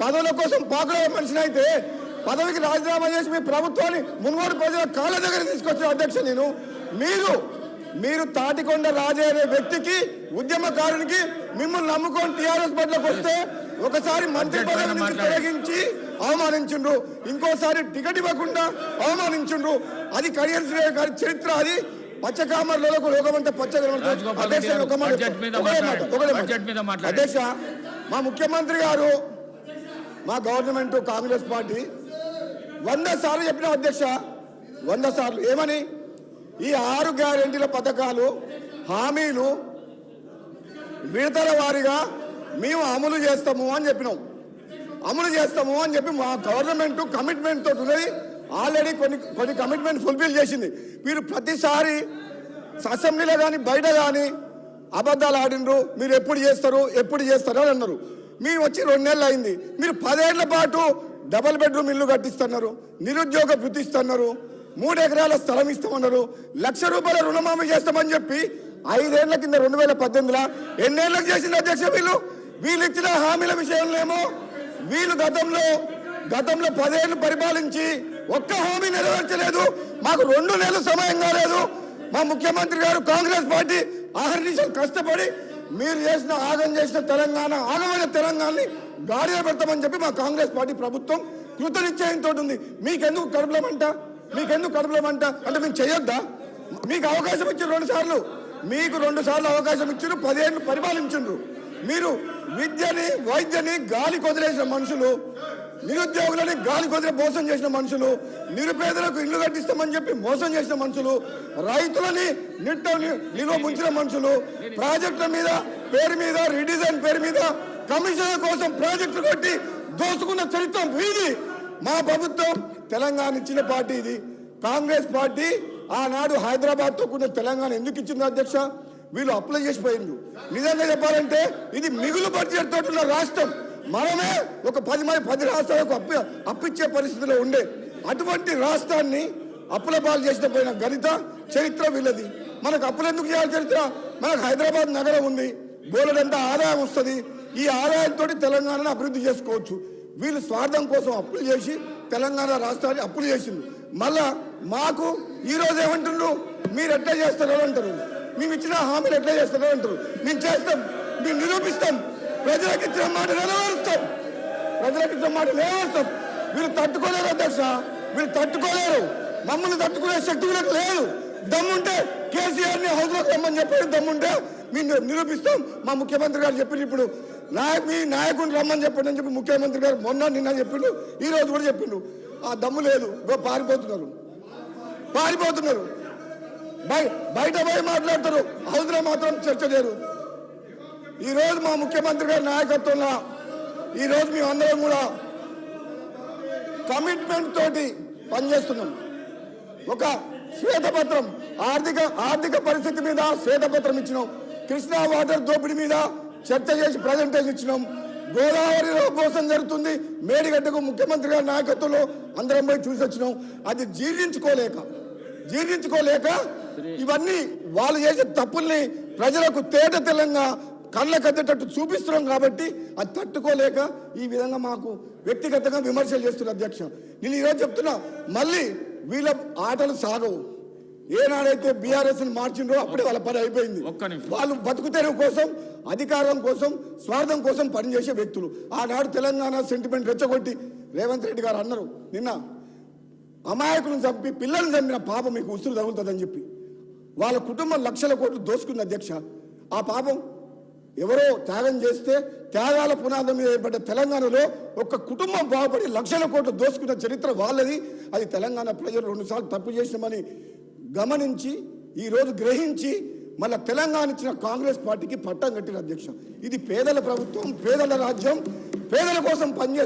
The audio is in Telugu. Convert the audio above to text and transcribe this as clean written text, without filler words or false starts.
పదవుల కోసం పాకుల మనిషిని అయితే పదవికి రాజీనామా చేసి మీ ప్రభుత్వాన్ని మున్గోడు ప్రజల కాళ్ళ దగ్గర తీసుకొచ్చిన అధ్యక్ష నేను మీరు తాటికొండ రాజే అనే వ్యక్తికి ఉద్యమకారునికి మిమ్మల్ని నమ్ముకొని టీఆర్ఎస్ పట్లకు వస్తే ఒకసారి మంత్రి పదవి నుంచి తొలగించి అవమానించుండ్రు, ఇంకోసారి టికెట్ ఇవ్వకుండా అవమానించుండ్రు. అది కళ్యాణ్ గారి చరిత్ర. అది పచ్చకామర్లకు లోకమంతా అధ్యక్ష మా ముఖ్యమంత్రి గారు మా గవర్నమెంట్ కాంగ్రెస్ పార్టీ 100 సార్లు చెప్పిన అధ్యక్ష, 100 సార్లు ఏమని ఈ 6 గ్యారెంటీల పథకాలు హామీలు విడతల వారీగా మేము అమలు చేస్తాము అని చెప్పినాం. అమలు చేస్తాము అని చెప్పి మా గవర్నమెంట్ కమిట్మెంట్ తోటి ఉన్నది. ఆల్రెడీ కొన్ని కమిట్మెంట్ ఫుల్ఫిల్ చేసింది. మీరు ప్రతిసారి అసెంబ్లీలో కానీ బయట కానీ అబద్ధాలు ఆడినరు. మీరు ఎప్పుడు చేస్తారు అని అన్నారు. మేము వచ్చి 2 నెలలు అయింది. మీరు 10 ఏళ్ల పాటు డబుల్ బెడ్రూమ్ ఇల్లు కట్టిస్తున్నారు, నిరుద్యోగ వృత్తి ఇస్తున్నారు, 3 ఎకరాల స్థలం ఇస్తామన్నారు, ₹1,00,000 రుణమాఫీ చేస్తామని చెప్పి 5 ఏళ్ల కింద 2018లో ఎన్నేళ్ళకి చేసింది అధ్యక్ష? వీళ్ళు ఇచ్చిన హామీల విషయంలో ఏమో వీళ్ళు గతంలో 10 ఏళ్లు పరిపాలించి ఒక్క హామీ నెరవేర్చలేదు. మాకు 2 నెలలు సమయం కాలేదు. మా ముఖ్యమంత్రి గారు కాంగ్రెస్ పార్టీ ఆహర్నిశలు కష్టపడి మీరు చేసిన తెలంగాణ ఆగమైన తెలంగాణని గాడిలో పెడతామని చెప్పి మా కాంగ్రెస్ పార్టీ ప్రభుత్వం కృతనిశ్చయంతో ఉంది. మీకెందుకు కడుపులమంట అంటే మేము చేయొద్దా? మీకు అవకాశం ఇచ్చారు 2 సార్లు, మీకు 2 సార్లు అవకాశం ఇచ్చారు. 10 ఏళ్ళు పరిపాలించారు. మీరు విద్యని వైద్యని గాలి కొదిలేసిన మనుషులు, నిరుద్యోగులని గాలి కొదిలే మోసం చేసిన మనుషులు, నిరుపేదలకు ఇల్లు కట్టిస్తామని చెప్పి మోసం చేసిన మనుషులు, రైతులని నిలువ ముంచిన మనుషులు, ప్రాజెక్టుల మీద పేరు మీద రీడిజైన్ పేరు మీద కమిషన్ల కోసం ప్రాజెక్టులు కట్టి దోసుకున్న చరిత్ర వీది. మా ప్రభుత్వం తెలంగాణ ఇచ్చిన పార్టీ ఇది. కాంగ్రెస్ పార్టీ ఆనాడు హైదరాబాద్ తో కూడిన తెలంగాణ ఎందుకు ఇచ్చింది అధ్యక్ష? వీళ్ళు అప్లై చేసిపోయిండ్రు. నిజంగా చెప్పాలంటే ఇది మిగులు బడ్జెట్ తోటి ఉన్న రాష్ట్రం. మనమే ఒక 10 రాష్ట్రాలకు అప్పిచ్చే పరిస్థితిలో ఉండే అటువంటి రాష్ట్రాన్ని అప్పుల పాలు చేసిన పోయిన గణిత చరిత్ర వీళ్ళది. మనకు అప్పులు ఎందుకు చేయాలి చరిత్ర? మనకు హైదరాబాద్ నగరం ఉంది, బోలెడంత ఆదాయం వస్తుంది. ఈ ఆదాయంతో తెలంగాణను అభివృద్ధి చేసుకోవచ్చు. వీళ్ళు స్వార్థం కోసం అప్పులు చేసి తెలంగాణ రాష్ట్రాన్ని అప్పులు చేసింది. మళ్ళా మాకు ఈరోజు ఏమంటున్నారు? మీరు ఎట్లా చేస్తారో అంటారు, మేము ఇచ్చిన హామీలు ఎట్లా చేస్తారో అంటారు. మేము చేస్తాం, మేము నిరూపిస్తాం, ప్రజలకు ఇచ్చిన మాట నెరవేరుస్తాం. వీళ్ళు తట్టుకోలేరు అధ్యక్ష, వీళ్ళు తట్టుకోలేరు. మమ్మల్ని తట్టుకునే శక్తి వీళ్ళకి లేదు. దమ్ముంటే కేసీఆర్ని హౌస్లోకి రమ్మని చెప్పారు. దమ్ముంటే మేము నిరూపిస్తాం. మా ముఖ్యమంత్రి గారు చెప్పిండు, ఇప్పుడు మీ నాయకుడిని రమ్మని చెప్పండి అని చెప్పి ముఖ్యమంత్రి గారు నిన్న చెప్పిండు, ఈ రోజు కూడా చెప్పిండు. ఆ దమ్ము లేదు, పారిపోతున్నారు. బయట పోయి మాట్లాడతారు, హౌస్లో మాత్రం చర్చ లేరు. ఈ రోజు మా ముఖ్యమంత్రి గారి నాయకత్వంలో ఈ రోజు మేము అందరం కూడా కమిట్మెంట్ తోటి పనిచేస్తున్నాం. ఒక శ్వేతపత్రం ఆర్థిక పరిస్థితి మీద శ్వేతపత్రం ఇచ్చినాం. కృష్ణా వాటర్ దోపిడీ మీద చర్చ చేసి ప్రజెంటేషన్ ఇచ్చినాం. గోదావరిలో మోసం జరుగుతుంది, మేడిగడ్డకు ముఖ్యమంత్రి గారి నాయకత్వంలో అందరం పోయి చూసి వచ్చినాం. అది జీర్ణించుకోలేక ఇవన్నీ వాళ్ళు చేసే తప్పుల్ని ప్రజలకు తేట తెలంగా కళ్ళ కద్దేటట్టు చూపిస్తున్నాం. కాబట్టి అది తట్టుకోలేక ఈ విధంగా మాకు వ్యక్తిగతంగా విమర్శలు చేస్తున్నారు అధ్యక్ష. నేను ఈరోజు చెప్తున్నా, మళ్ళీ వీళ్ళ ఆటలు సాగవు. ఏనాడైతే బీఆర్ఎస్ మార్చిండ్రో అప్పుడే వాళ్ళ పని అయిపోయింది. వాళ్ళు బతుకుతెరువు కోసం, అధికారం కోసం, స్వార్థం కోసం పనిచేసే వ్యక్తులు. ఆనాడు తెలంగాణ సెంటిమెంట్ రెచ్చగొట్టి రేవంత్ రెడ్డి గారు అన్నారు, నిన్న అమాయకులను చంపి పిల్లల్ని చంపిన పాపం మీకు ఉసురు తగులుతుందని చెప్పి వాళ్ళ కుటుంబం లక్షల కోట్లు దోసుకుంది అధ్యక్ష. ఆ పాపం ఎవరో త్యాగం చేస్తే త్యాగాల పునాదం మీద ఏర్పడ్డ తెలంగాణలో ఒక కుటుంబం బాగుపడి లక్షల కోట్లు దోసుకున్న చరిత్ర వాళ్ళది. అది తెలంగాణ ప్రజలు 2 సార్లు తప్పు చేసినామని గమనించి ఈరోజు గ్రహించి మళ్ళీ తెలంగాణ ఇచ్చిన కాంగ్రెస్ పార్టీకి పట్టం కట్టిన అధ్యక్ష. ఇది పేదల ప్రభుత్వం, పేదల రాజ్యం, పేదల కోసం పనిచేస్తుంది.